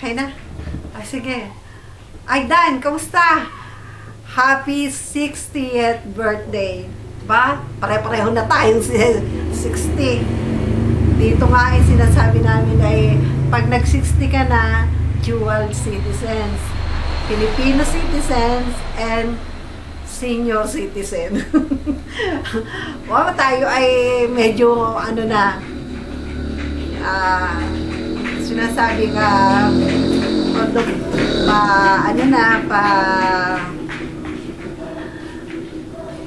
Okay na? Ay, sige. Ay, Dan, kamusta? Happy 60th birthday. Ba? Pare-pareho na tayong 60. Dito nga ay sinasabi namin ay pag nag-60 ka na, dual citizens. Filipino citizens and senior citizen. Wow, tayo ay medyo ano na, sinasabi nga,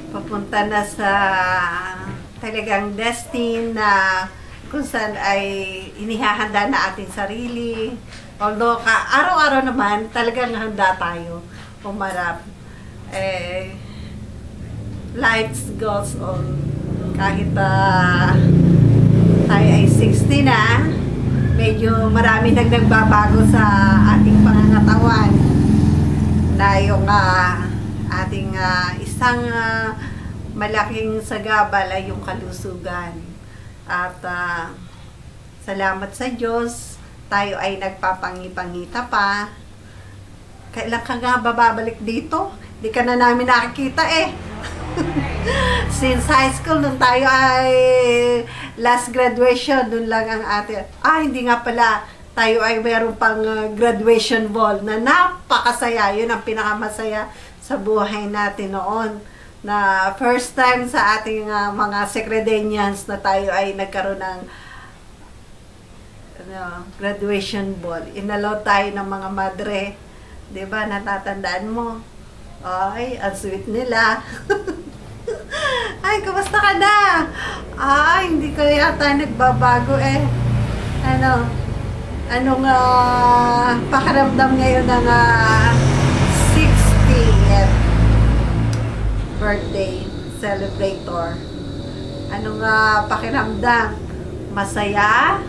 papunta na sa talagang destiny na kung saan ay inihahanda na ating sarili. Although araw-araw naman talagang handa tayo pumarap. Life goes on. Kahit tayo ay 60 na, medyo marami nagbabago sa ating pangangatawan. Na yung ating isang malaking sagabal ay yung kalusugan. At salamat sa Diyos, tayo ay nagpapangipangita pa. Kailan ka nga babalik dito? Di ka na namin nakikita eh. Since high school, nung tayo ay last graduation, dun lang ang atin. Hindi nga pala. Tayo ay meron pang graduation ball na napakasaya. Yun ang pinakamasaya sa buhay natin noon. Na first time sa ating mga Secredenians na tayo ay nagkaroon ng graduation ball. Inalaw tayo ng mga madre. Diba? Natatandaan mo? Ay, ang sweet nila. Ay, kamusta ka na? Hindi ka yata nagbabago eh. Anong pakiramdam ngayon ng 60th birthday celebrator? Anong pakiramdam? Masaya?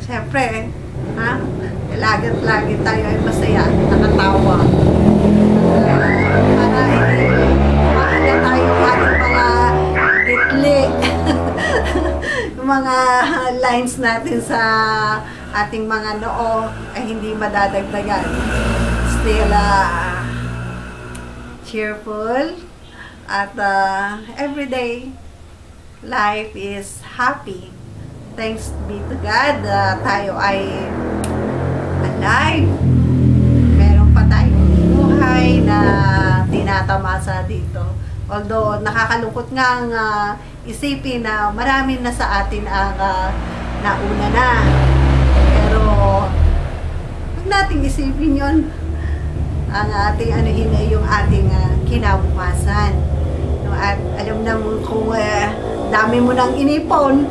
Siyempre, lagi tayo ay masaya, nakatawa. Para hindi tayo ating mga itli. Yung mga lines natin sa ating mga noo ay hindi madadagdagan. Still cheerful at everyday life is happy. Thanks be to God, tayo ay alive. Meron pa tayong buhay na tinatamasa dito. Although nakakalungkot nga ang isipin na marami na sa atin ang nauna na. Pero huwag nating isipin yon. Ang ating anuhin ay yung ating kinabukasan. At alam na mo kung dami mo nang inipon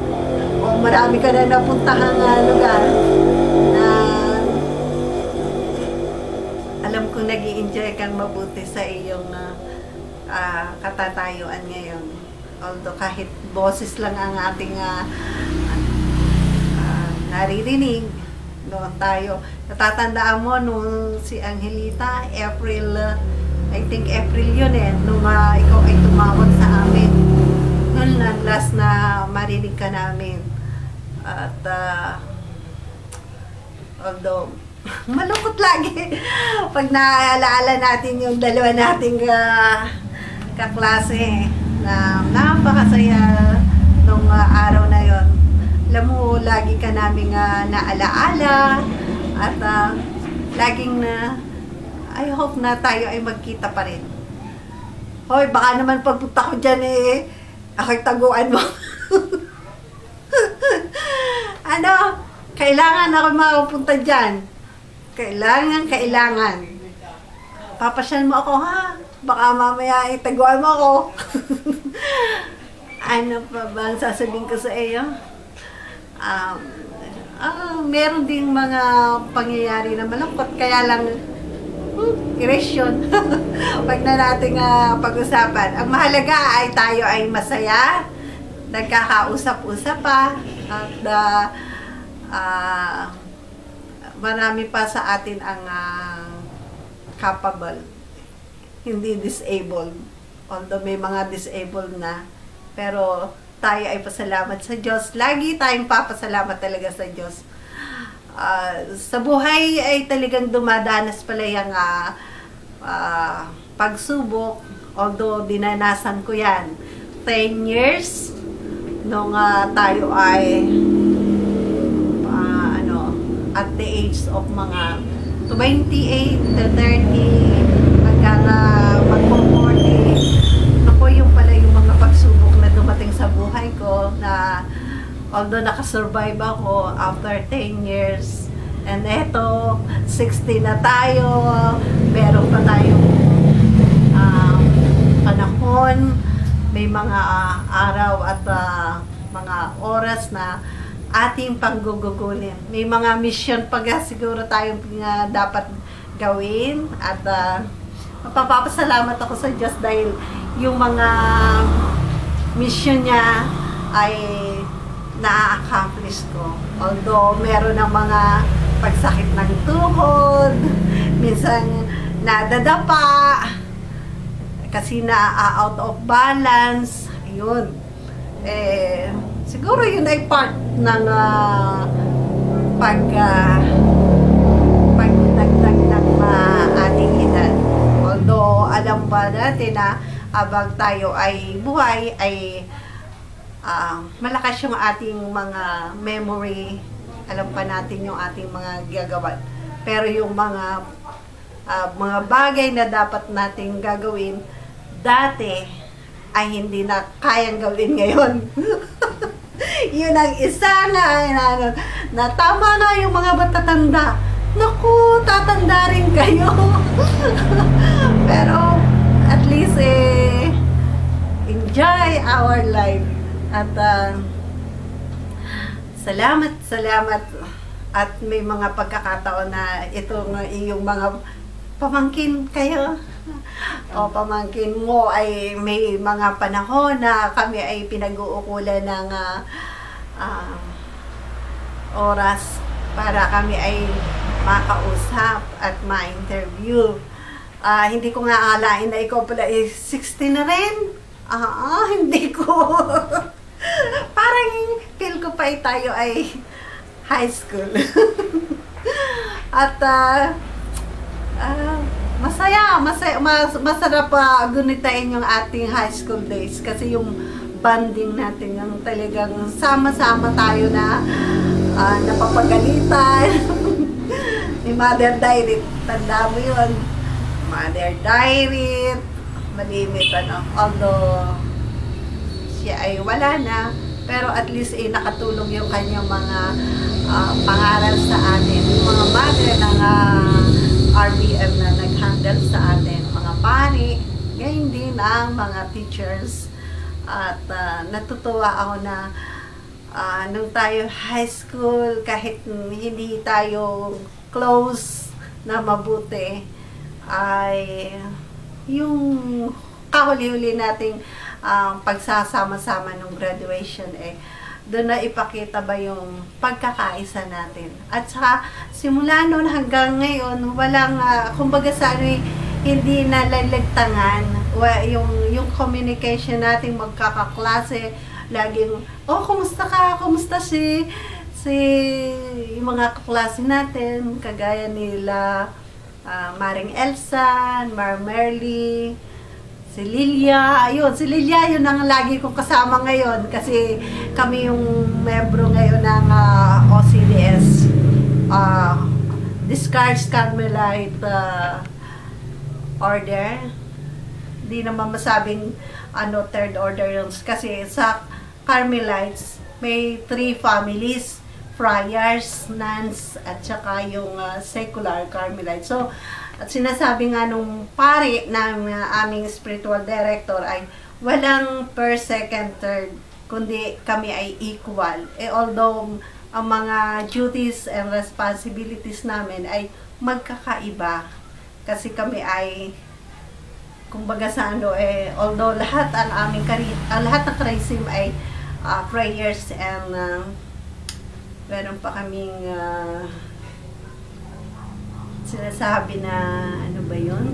o marami ka na napuntahang lugar na alam kong nag-i-enjoy kang mabuti sa iyong katatayuan ngayon. Although kahit boses lang ang ating naririnig, noon tayo. Natatandaan mo nung si Angelita, I think April yun nung ikaw ay tumawag sa amin. Noon lang last na marinig ka namin. At although malungkot lagi pag naalaala natin yung dalawa nating kaklase na napakasaya nung araw na yon. Alam mo, lagi ka naming naalaala at laging I hope na tayo ay magkita pa rin. Hoy, baka naman pagpunta ko dyan ako'y taguan mo. Kailangan ako makapunta dyan. Kailangan. Papasyan mo ako, ha? Baka mamaya itaguan mo ako. Ano pa bang sasabihin ko sa iyo? Meron ding mga pangyayari na malungkot, kaya lang ereksyon. Wag na nating pag-usapan. Ang mahalaga ay tayo ay masaya, nagkakausap-usap pa, at marami pa sa atin ang capable, hindi disabled. Although may mga disabled na, pero tayo ay pasalamat sa Diyos. Lagi tayong papasalamat talaga sa Diyos. sa buhay ay talagang dumadanas pala yung pagsubok. Although dinanasan ko yan 10 years nung tayo ay at the age of mga 28 to 30 hanggang mag-40. Ako yung pala yung mga pagsubok na dumating sa buhay ko na although nakasurvive ako after 10 years. And eto, 60 na tayo, meron pa tayong panahon, may mga araw at mga oras na ating panggugugulin. May mga mission pa siguro tayong dapat gawin at mapapasalamat ako sa Diyos dahil yung mga mission niya ay na-accomplish ko. Although meron ng mga pagsakit ng tuhod, minsan nadadapa, kasi out of balance, yun. Siguro yun ay part ng pagdagdag ng ating edad. Although alam ba natin na habang tayo ay buhay, ay malakas yung ating mga memory, alam pa natin yung ating mga gagawin. Pero yung mga bagay na dapat nating gagawin dati ay hindi na kayang gawin ngayon. Yun ang isa na tama na yung mga matatanda. Naku, tatanda rin kayo. Pero at least enjoy our life. At salamat at may mga pagkakataon na itong iyong mga pamangkin kayo o pamangkin mo ay may mga panahon na kami ay pinag-uukulan ng oras para kami ay makausap at ma-interview. Hindi ko nga alain na ikaw pala 60 na rin. Hindi ko. Parang feel ko pa tayo ay high school. At masarap gunitain yung ating high school days kasi yung bonding natin yung talagang sama-sama tayo na napapagalitan. Yung Mother Diary, tanda mo yun, Mother Diary, malimit although siya ay wala na, pero at least nakatulong yung kanyang mga pangaral sa atin, yung mga mother ng RBM na nag-handle sa atin, mga pari, gayon din ang mga teachers. At natutuwa ako na nung tayo high school, kahit hindi tayo close na mabuti, ay yung kahuli-huli nating pagsasama-sama nung graduation doon na ipakita ba yung pagkakaisa natin. At saka, simula noon hanggang ngayon, walang, kumbaga sa hindi nalalagtangan. Yung communication natin, magkakaklase, laging, kumusta ka? Kumusta yung mga kaklase natin, kagaya nila, Maring Elsa, Mar Merly, si Lilia, ayun, si Lilia, yun ang lagi kong kasama ngayon kasi kami yung membro ngayon ng OCDS, Discharged Carmelite Order. Di naman masabing third order yun kasi sa Carmelites may 3 families, friars, nuns, at saka yung secular Carmelite. So, at sinasabi nga nung pari ng aming spiritual director ay walang first, second, third, kundi kami ay equal. Although ang mga duties and responsibilities namin ay magkakaiba. Kasi kami ay, kumbaga sa although lahat ang aming lahat ng charism ay prayers and meron pa kaming sinasabi na ano ba yun?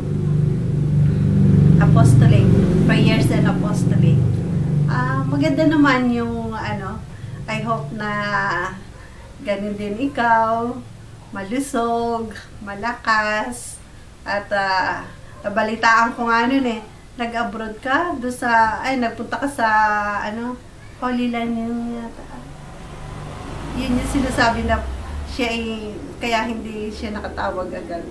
Apostolic. Prayers and apostolic. Maganda naman yung I hope na ganun din ikaw. malusog, malakas, at nabalitaan ko nga nun eh, nag-abroad ka, nagpunta ka sa, Holy Land yun yata. Yun yung sinasabi na siya ay, kaya hindi siya nakatawag agad.